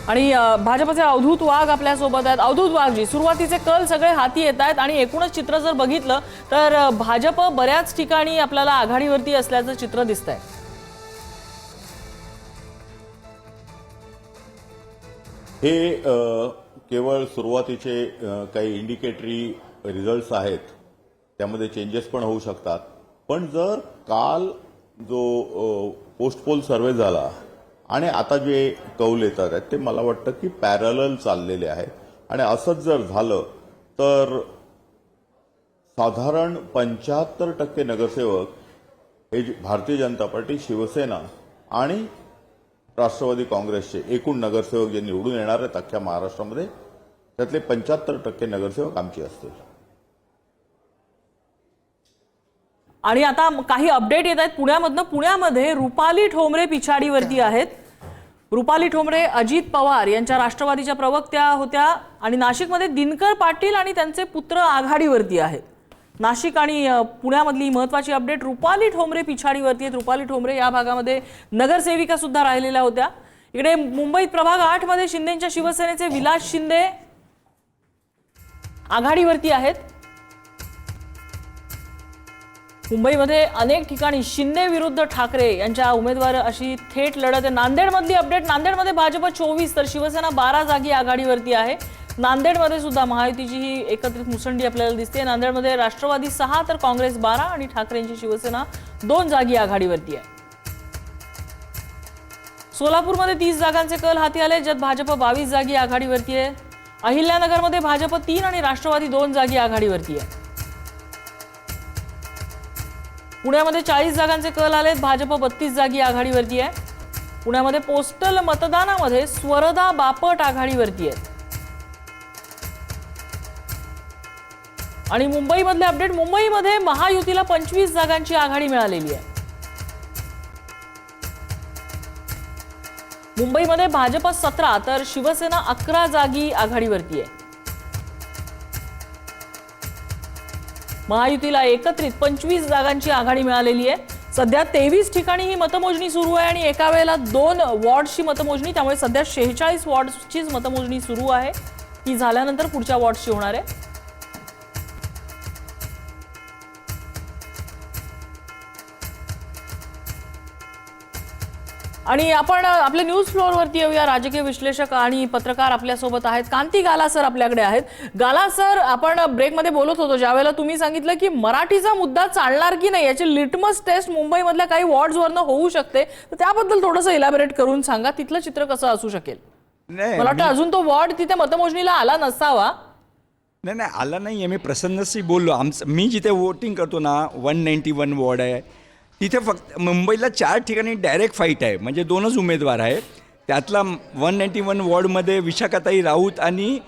आणि भाजपचे अवधूत वाघ आपल्या सोबत आहेत। अवधूत वाघजी, सुरुवातीचे कल सगळे हाती येत आहेत आणि एकूणच चित्र जर बघितलं तर भाजप बऱ्याच ठिकाणी आपल्याला आघाडीवरती असल्याचं चित्र दिसतंय। हे केवळ सुरुवातीचे काही इंडिकेटरी रिझल्ट्स आहेत, त्यामध्ये चेंजेस पण होऊ शकतात। पण जर काल जो पोस्ट पोल सर्वे झाला आणि आता जे कौल येतात आहेत ते मला वाटतं की पॅरलल चाललेले आहेत आणि असंच जर झालं तर साधारण 75% नगरसेवक हे भारतीय जनता पार्टी, शिवसेना आणि राष्ट्रवादी काँग्रेसचे एकूण नगरसेवक जे निवडून येणार आहेत अख्ख्या महाराष्ट्रामध्ये त्यातले 75% नगरसेवक आमचे असतील। आणि आता काही अपडेट येत आहेत पुण्यामधनं। पुण्यामध्ये रुपाली ठोंबरे पिछाडीवरती आहेत। रुपाली ठोंबरे अजित पवार यांच्या राष्ट्रवादीच्या प्रवक्त्या होत्या आणि नाशिकमध्ये दिनकर पाटील आणि त्यांचे पुत्र आघाडीवरती आहेत। नाशिक आणि पुण्यामधली महत्त्वाची अपडेट, रुपाली ठोंबरे पिछाडीवरती आहेत। रुपाली ठोंबरे या भागामध्ये नगरसेविका सुद्धा राहिलेल्या होत्या। इकडे मुंबईत प्रभाग 8 मध्ये शिंदेच्या शिवसेनेचे विलास शिंदे आघाडीवरती आहेत। मुंबईमध्ये अनेक ठिकाणी शिंदे विरुद्ध ठाकरे यांच्या उमेदवार अशी थेट लढत आहे। नांदेडमधली अपडेट, नांदेडमध्ये भाजप 24 तर शिवसेना 12 जागी आघाडीवरती आहे। नांदेडमध्ये सुद्धा महायुतीची ही एकत्रित मुसंडी आपल्याला दिसते। नांदेडमध्ये राष्ट्रवादी 6 तर काँग्रेस 12 आणि ठाकरेंची शिवसेना 2 जागी आघाडीवरती आहे। सोलापूरमध्ये 30 जागांचे कल हाती आले, ज्यात भाजप 22 जागी आघाडीवरती आहे। अहिल्यानगरमध्ये भाजप 3 आणि राष्ट्रवादी 2 जागी आघाडीवरती आहे। पुण्यामध्ये 40 जागांचे कल आलेत, भाजप 32 जागी आघाडीवरती आहे। पुण्यामध्ये पोस्टल मतदानामध्ये स्वरदा बापट आघाडीवरती आहे। आणि मुंबईमधले अपडेट, मुंबईमध्ये महायुतीला 25 जागांची आघाडी मिळालेली आहे। मुंबईमध्ये भाजप 17 तर शिवसेना 11 जागी आघाडीवरती आहे। महायुतीला एकत्रित 25 जागांची आघाडी मिळालेली आहे। सध्या 23 ठिकाणी ही मतमोजणी सुरू आहे आणि एका वेळेला 2 वॉर्ड्सची मतमोजणी, त्यामुळे सध्या 46 वॉर्ड्सचीच मतमोजणी सुरू आहे। ही झाल्यानंतर पुढच्या वॉर्ड्सची होणार आहे। आणि आपण आपल्या न्यूज फ्लोअरवरती येऊया। राजकीय विश्लेषक आणि पत्रकार आपल्यासोबत आहेत। कांती गाला सर आपल्याकडे आहेत। गाला सर, आपण ब्रेकमध्ये बोलत होतो ज्यावेळेला तुम्ही सांगितलं की मराठीचा मुद्दा चालणार की नाही याची लिटमस टेस्ट मुंबईमधल्या काही वॉर्ड्सवरनं होऊ शकते, तर त्याबद्दल थोडंसं इलॅबोरेट करून सांगा, तिथलं चित्र कसं असू शकेल? मला वाटतं अजून तो वॉर्ड तिथे मतमोजणीला आला नसावा। नाही आला नाहीये, मी प्रसन्नशी बोललो। मी जिथे वोटिंग करतो ना 191 वॉर्ड आहे, तिथे फक्त मुंबईला 4 ठिकाणी डायरेक्ट फाईट आहे, म्हणजे 2च उमेदवार आहे। त्यातला 191 वॉर्डमध्ये विशाखाताई राऊत आणि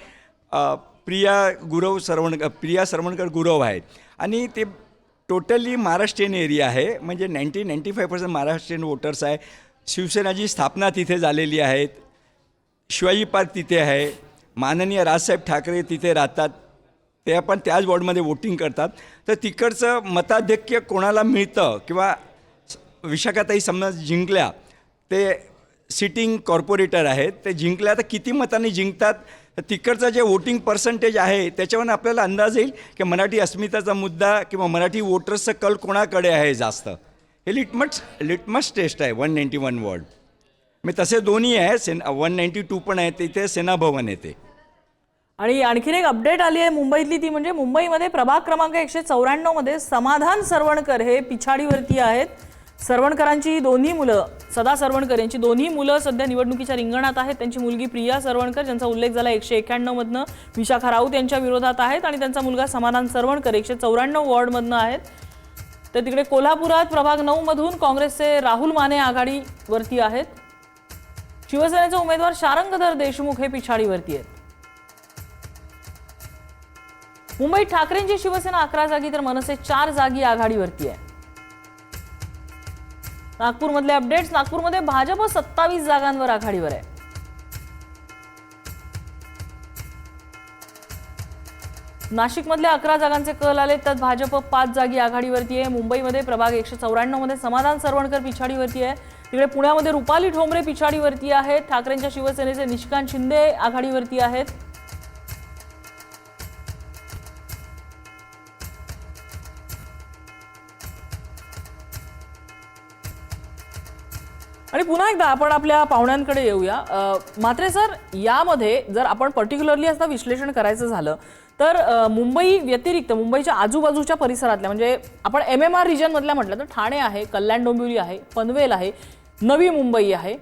प्रिया सरवणकर गुरव आहेत आणि ते टोटली महाराष्ट्रीयन एरिया आहे, म्हणजे 95% महाराष्ट्रीयन वोटर्स आहे। शिवसेनाची स्थापना तिथे झालेली आहे, शिवाजी पार्क तिथे आहे, माननीय राजसाहेब ठाकरे तिथे राहतात, ते पण त्याच वॉर्डमध्ये वोटिंग करतात। तर तिकडचं मताधिक्य कोणाला मिळतं किंवा विशाखाताई समजा जिंकल्या, ते सिटिंग कॉर्पोरेटर आहेत, ते जिंकल्या तर किती मतांनी जिंकतात, तर तिकडचं जे वोटिंग पर्सेंटेज आहे त्याच्यावर आपल्याला अंदाज येईल की मराठी अस्मिताचा मुद्दा किंवा मराठी वोटर्सचा कल कोणाकडे आहे जास्त। हे लिटमस टेस्ट आहे 191 वॉर्ड। मी तसे दोन्ही आहे, 192 पण आहे, तिथे सेना भवन येते। आणि आणखीन एक अपडेट आली आहे मुंबईतली, ती म्हणजे मुंबईमध्ये प्रभाग क्रमांक 194 मध्ये समाधान सरवणकर हे पिछाडीवरती आहेत। सरवणकरांची दोन्ही मुलं, सदा सरवणकर यांची दोन्ही मुलं सध्या निवडणुकीच्या रिंगणात आहेत। त्यांची मुलगी प्रिया सरवणकर, ज्यांचा उल्लेख झाला 191 मधनं विशाखा राऊत यांच्या विरोधात आहेत, आणि त्यांचा मुलगा समाधान सरवणकर 194 वॉर्डमधनं आहेत। तर तिकडे कोल्हापुरात प्रभाग 9 मधून काँग्रेसचे राहुल माने आघाडीवरती आहेत। शिवसेनेचे उमेदवार शारंगधर देशमुख हे पिछाडीवरती आहेत। मुंबईत ठाकरेंची शिवसेना 11 जागी तर मनसे 4 जागी आघाडीवरती आहे। नागपूरमधले अपडेट्स, नागपूरमध्ये भाजप 27 जागांवर आघाडीवर आहे। नाशिकमधल्या 11 जागांचे कल आले, त्यात भाजप 5 जागी आघाडीवरती आहे। मुंबईमध्ये प्रभाग 194 मध्ये समाधान सरवणकर पिछाडीवरती आहे, तिकडे पुण्यामध्ये रुपाली ठोंबरे पिछाडीवरती आहेत, ठाकरेंच्या शिवसेनेचे निशिकांत शिंदे आघाडीवरती आहेत. आणि पुन्हा एकदा आपण आपल्या पाहुण्यांकडे येऊया. मात्रे सर, यामध्ये जर आपण पर्टिक्युलरली असं विश्लेषण करायचं झालं तर मुंबई व्यतिरिक्त मुंबईच्या आजूबाजूच्या परिसरातल्या म्हणजे आपण MMR रिजन मधल्या म्हटलं तर ठाणे आहे, कल्याण डोंबिवली आहे, पनवेल आहे, नवी मुंबई आहे,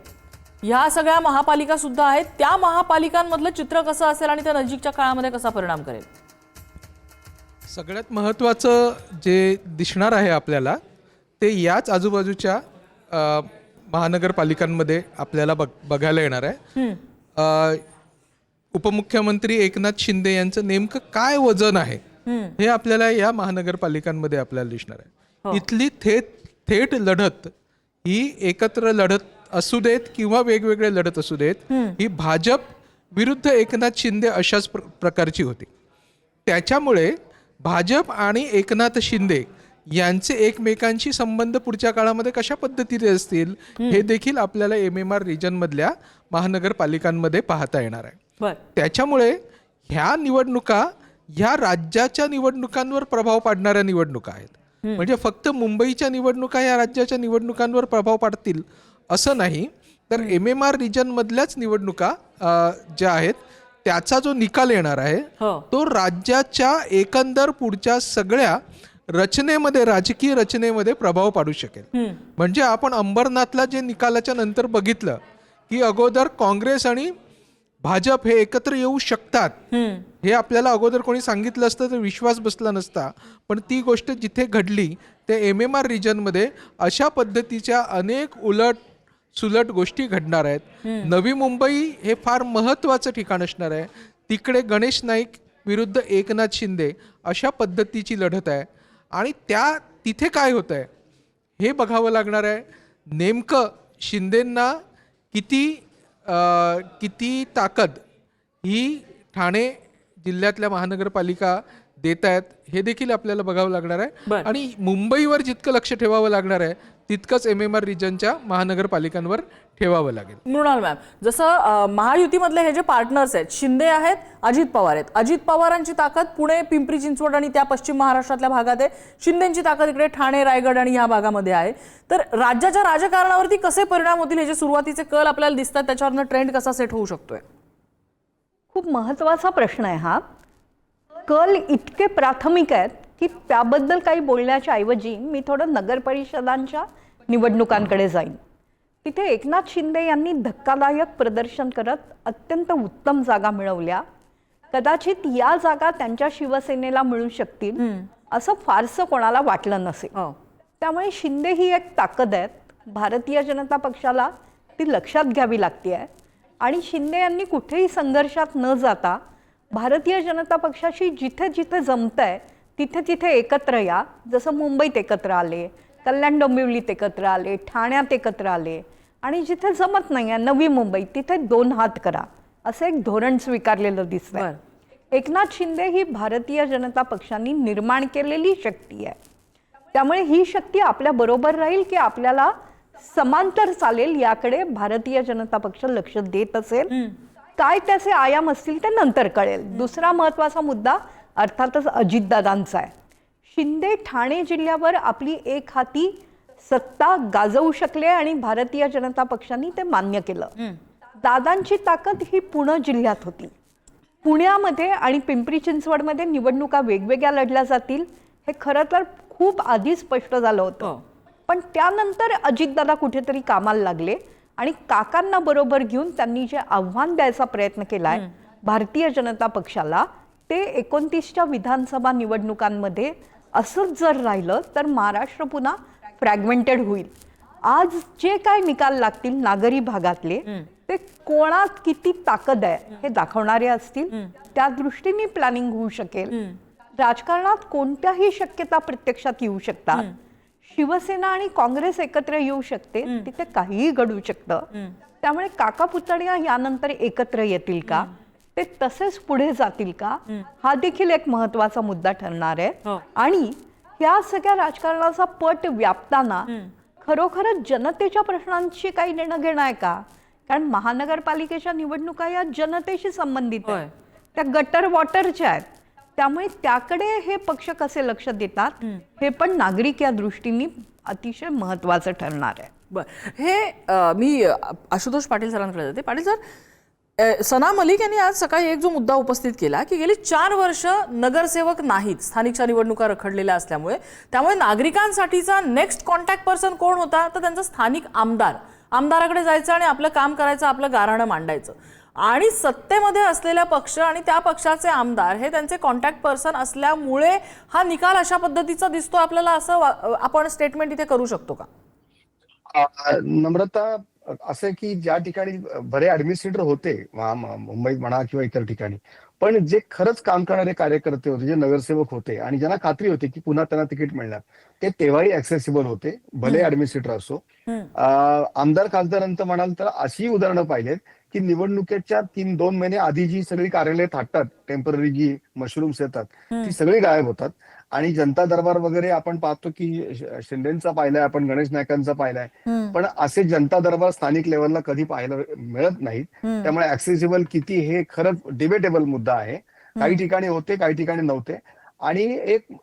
ह्या सगळ्या महापालिका सुद्धा आहेत. त्या महापालिकांमधलं चित्र कसं असेल आणि त्या नजीकच्या काळामध्ये कसा परिणाम करेल? सगळ्यात महत्त्वाचं जे दिसणार आहे आपल्याला ते याच आजूबाजूच्या महानगरपालिकांमध्ये आपल्याला बघायला येणार आहे. उपमुख्यमंत्री एकनाथ शिंदे यांचं नेमकं काय वजन आहे हे आपल्याला या महानगरपालिकांमध्ये आपल्याला दिसणार आहे. इथली थेट लढत ही एकत्र लढत असू देत किंवा वेगवेगळे लढत असू देत, ही भाजप विरुद्ध एकनाथ शिंदे अशाच प्रकारची होती. त्याच्यामुळे भाजप आणि एकनाथ शिंदे यांचे एकमेकांशी संबंध पुढच्या काळामध्ये कशा पद्धतीने असतील हे देखील आपल्याला MMR रिजन मधल्या महानगरपालिकांमध्ये पाहता येणार आहे. त्याच्यामुळे ह्या निवडणुका ह्या राज्याच्या निवडणुकांवर प्रभाव पाडणाऱ्या निवडणुका आहेत. म्हणजे फक्त मुंबईच्या निवडणुका या राज्याच्या निवडणुकांवर प्रभाव पाडतील असं नाही, तर MMR रिजन मधल्याच निवडणुका ज्या आहेत त्याचा जो निकाल येणार आहे तो राज्याच्या एकंदर पुढच्या सगळ्या रचनेमध्ये, राजकीय रचनेमध्ये प्रभाव पाडू शकेल. म्हणजे आपण अंबरनाथला जे निकालाच्या नंतर बघितलं की अगोदर काँग्रेस आणि भाजप हे एकत्र येऊ शकतात, हे आपल्याला अगोदर कोणी सांगितलं असतं तर विश्वास बसला नसता. पण ती गोष्ट जिथे घडली ते MMR रिजनमध्ये अशा पद्धतीच्या अनेक उलट सुलट गोष्टी घडणार आहेत. नवी मुंबई हे फार महत्त्वाचं ठिकाण असणार आहे. तिकडे गणेश नाईक विरुद्ध एकनाथ शिंदे अशा पद्धतीची लढत आहे आणि तिथे काय होत आहे हे बघावं लागणार आहे. नेमकं शिंदेंना किती ताकद ही ठाणे जिल्ह्यातल्या महानगरपालिका देत आहेत हे देखील आपल्याला बघावं लागणार आहे. आणि मुंबईवर जितकं लक्ष ठेवावं लागणार आहे तितकंच MMR रिजनच्या महानगरपालिकांवर ठेवावं लागेल. मृणाल मॅम, जसं महायुतीमधले हे जे पार्टनर्स आहेत, शिंदे आहेत, अजित पवार आहेत, अजित पवारांची ताकद पुणे, पिंपरी चिंचवड आणि त्या पश्चिम महाराष्ट्रातल्या भागात आहे, शिंदेंची ताकद इकडे ठाणे, रायगड आणि ह्या भागामध्ये आहे. तर राज्याच्या राजकारणावरती कसे परिणाम होतील, हे जे सुरुवातीचे कल आपल्याला दिसतात त्याच्यावरनं ट्रेंड कसा सेट होऊ शकतोय? खूप महत्त्वाचा प्रश्न आहे हा. कल इतके प्राथमिक आहेत की त्याबद्दल काही बोलण्याच्या ऐवजी मी थोडं नगरपरिषदांच्या निवडणुकांकडे जाईन. तिथे एकनाथ शिंदे यांनी धक्कादायक प्रदर्शन करत अत्यंत उत्तम जागा मिळवल्या. कदाचित या जागा त्यांच्या शिवसेनेला मिळू शकतील असं फारसं कोणाला वाटलं नसेल. त्यामुळे शिंदे ही एक ताकद आहे. भारतीय जनता पक्षाला ती लक्षात घ्यावी लागते आहे आणि शिंदे यांनी कुठेही संघर्षात न जाता भारतीय जनता पक्षाशी जिथे जिथे जमतंय तिथे तिथे एकत्र या. जसं मुंबईत एकत्र आले, कल्याण डोंबिवलीत एकत्र आले, ठाण्यात एकत्र आले आणि जिथे जमत नाही आहे नवी मुंबईत तिथे 2 हात करा असं एक धोरण स्वीकारलेलं दिसतंय. एकनाथ शिंदे ही भारतीय जनता पक्षाने निर्माण केलेली शक्ती आहे. त्यामुळे ही शक्ती आपल्या बरोबर राहील की आपल्याला समांतर चालेल याकडे भारतीय जनता पक्ष लक्ष देत असेल. काय त्याचे आयाम असतील ते नंतर कळेल. दुसरा महत्त्वाचा मुद्दा अर्थातच अजितदादांचा आहे. शिंदे ठाणे जिल्ह्यावर आपली एक हाती सत्ता गाजवू शकले आणि भारतीय जनता पक्षाने ते मान्य केलं. दादांची ताकद ही पुणे जिल्ह्यात होती. पुण्यामध्ये आणि पिंपरी चिंचवडमध्ये निवडणुका वेगवेगळ्या लढल्या जातील हे खरं तर खूप आधी स्पष्ट झालं होतं. पण त्यानंतर अजितदादा कुठेतरी कामाला लागले आणि काकांना बरोबर घेऊन त्यांनी जे आव्हान द्यायचा प्रयत्न केलाय भारतीय जनता पक्षाला, ते 29च्या विधानसभा निवडणुकांमध्ये असंच जर राहिलं तर महाराष्ट्र पुन्हा फ्रॅगमेंटेड होईल. आज जे काय निकाल लागतील नागरी भागातले ते कोणात किती ताकद आहे हे दाखवणारे असतील. त्या दृष्टीने प्लॅनिंग होऊ शकेल. राजकारणात कोणत्याही शक्यता प्रत्यक्षात येऊ शकतात. शिवसेना आणि काँग्रेस एकत्र येऊ शकते, तिथे काहीही घडू शकतं. त्यामुळे काका पुतण्या यानंतर एकत्र येतील का, ते तसेच पुढे जातील का, हा देखील एक महत्त्वाचा मुद्दा ठरणार आहे. आणि या सगळ्या राजकारणाचा पट व्यापताना खरोखरच जनतेच्या प्रश्नांशी काही देणं घेणं आहे का? कारण महानगरपालिकेच्या निवडणुका या जनतेशी संबंधित आहेत, त्या गटर वॉटरच्या आहेत. त्यामुळे त्याकडे हे पक्ष कसे लक्ष देतात हे पण नागरिक या दृष्टीने अतिशय महत्वाचं ठरणार आहे. हे मी आशुतोष पाटील सरांकडे जाते. पाटील सर, सना मलिक यांनी आज सकाळी एक जो मुद्दा उपस्थित केला की गेली 4 वर्ष नगरसेवक नाहीत, स्थानिकच्या निवडणुका रखडलेल्या असल्यामुळे, त्यामुळे नागरिकांसाठीचा नेक्स्ट कॉन्टॅक्ट पर्सन कोण होता तर त्यांचा स्थानिक आमदाराकडे जायचं आणि आपलं काम करायचं, आपलं गाऱ्हाणं मांडायचं. आणि सत्तेमध्ये असलेला पक्ष आणि त्या पक्षाचे आमदार हे त्यांचे कॉन्टॅक्ट पर्सन असल्यामुळे हा निकाल अशा पद्धतीचा दिसतो आपल्याला, असं आपण स्टेटमेंट इथे करू शकतो का? नम्रता, असं की ज्या ठिकाणी बरे ऍडमिनिस्ट्रेटर होते मुंबईत म्हणा किंवा इतर ठिकाणी, पण जे खरंच काम करणारे कार्यकर्ते होते, जे नगरसेवक होते आणि ज्यांना खात्री होती की पुन्हा त्यांना तिकीट मिळणार, ते तेव्हाही ऍक्सेसिबल होते, भले ऍडमिनिस्ट्रेटर असो. आमदार खासदारांचं म्हणाल तर अशी उदाहरणं पाहिलेत की निवडणुकीच्या 2 महिने आधी जी सगळी कार्यालय थाटतात, टेम्पररी जी मशरूम्स येतात, ती सगळी गायब होतात. आणि जनता दरबार वगैरे आपण पाहतो की शिंदेचा पाहिलाय, आपण गणेश नायकांचा पाहिलाय, पण असे जनता दरबार स्थानिक लेवलला कधी पाहायला मिळत नाहीत. त्यामुळे ऍक्सेसिबल किती हे खरंच डिबेटेबल मुद्दा आहे. काही ठिकाणी होते, काही ठिकाणी नव्हते. आणि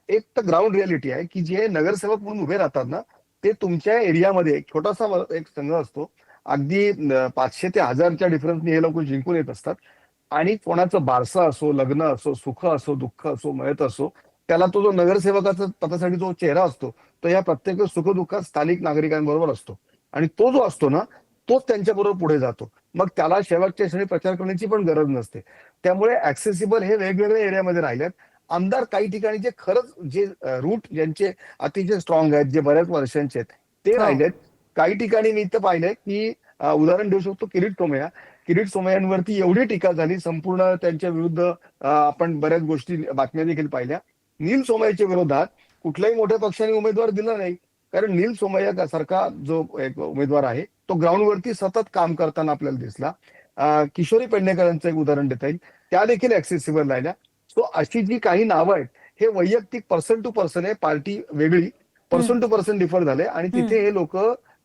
एक तर ग्राउंड रियालिटी आहे की जे नगरसेवक म्हणून उभे राहतात ना, ते तुमच्या एरियामध्ये एक छोटासा एक संघ असतो, अगदी 500 ते 1000च्या डिफरन्सने हे लोक जिंकून येत असतात. आणि कोणाचं बारसं असो, लग्न असो, सुख असो, दुःख असो, मयत असो, त्याला तो जो नगरसेवकाचा त्याच्यासाठी जो चेहरा असतो, तो या प्रत्येक सुखदुःखात स्थानिक नागरिकांबरोबर असतो. आणि तो जो असतो ना, तोच त्यांच्याबरोबर पुढे जातो. मग त्याला शेवटच्या क्षणी प्रचार करण्याची पण गरज नसते. त्यामुळे ऍक्सेसिबल हे वेगवेगळ्या एरियामध्ये राहिल्यात. आमदार काही ठिकाणी जे खरंच जे रूट ज्यांचे अतिशय स्ट्रॉंग आहेत, जे बऱ्याच वर्षांचे आहेत, ते राहिलेत. काही ठिकाणी मी इथं पाहिलंय की उदाहरण देऊ शकतो, किरीट सोमय्यांवरती एवढी टीका झाली, संपूर्ण त्यांच्या विरुद्ध आपण बऱ्याच गोष्टी बातम्या देखील पाहिल्या. नील सोमय्याच्या विरोधात कुठल्याही मोठ्या पक्षाने उमेदवार दिला नाही, कारण नील सोमय्या सारखा जो एक उमेदवार आहे तो ग्राउंडवरती सतत काम करताना आपल्याला दिसला. किशोरी पेडणेकरांचं एक उदाहरण देता येईल, त्या देखील ऍक्सेसिबल राहिल्या. सो अशी जी काही नावं आहेत, हे वैयक्तिक पर्सन टू पर्सन आहे, पार्टी वेगळी, पर्सन टू पर्सन डिफर झाले आणि तिथे हे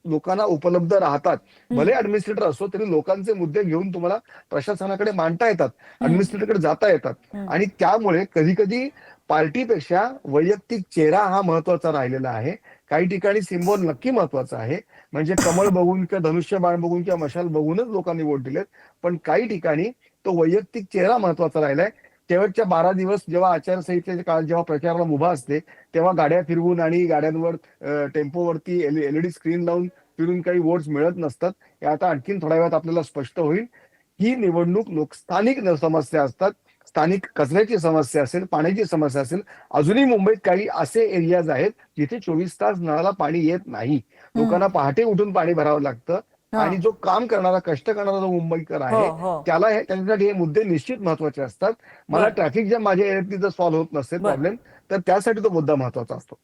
लोकांना उपलब्ध राहतात. भले ऍडमिनिस्ट्रेटर असो तरी लोकांचे मुद्दे घेऊन तुम्हाला प्रशासनाकडे मांडता येतात, ऍडमिनिस्ट्रेटरकडे जाता येतात. आणि त्यामुळे कधी कधी पार्टीपेक्षा वैयक्तिक चेहरा हा महत्वाचा राहिलेला आहे. काही ठिकाणी सिम्बॉल नक्की महत्वाचा आहे, म्हणजे कमळ बघून किंवा धनुष्यबाण बघून किंवा मशाल बघूनच लोकांनी वोट दिलेत. पण काही ठिकाणी तो वैयक्तिक चेहरा महत्वाचा राहिलाय. शेवटच्या 12 दिवस जेव्हा आचारसंहितेच्या काळात जेव्हा प्रचाराला मुभा असते, तेव्हा गाड्या फिरवून आणि गाड्यांवर टेम्पोवरती एलईडी स्क्रीन लावून फिरून काही वोट्स मिळत नसतात. हे आता आणखीन थोड्या वेळात आपल्याला स्पष्ट होईल. ही निवडणूक स्थानिक समस्या असतात, स्थानिक कचऱ्याची समस्या असेल, पाण्याची समस्या असेल. अजूनही मुंबईत काही असे एरियाज आहेत जिथे 24 तास नळाला पाणी येत नाही, लोकांना पहाटे उठून पाणी भरावं लागतं. आणि जो काम करणारा, कष्ट करणारा जो मुंबईकर आहे, त्याला त्यांच्यासाठी हे मुद्दे निश्चित महत्वाचे असतात. मला ट्रॅफिक जॅम माझ्या एरियातली जर सॉल्व्ह होत नसेल प्रॉब्लेम, तर त्यासाठी तो मुद्दा महत्वाचा असतो.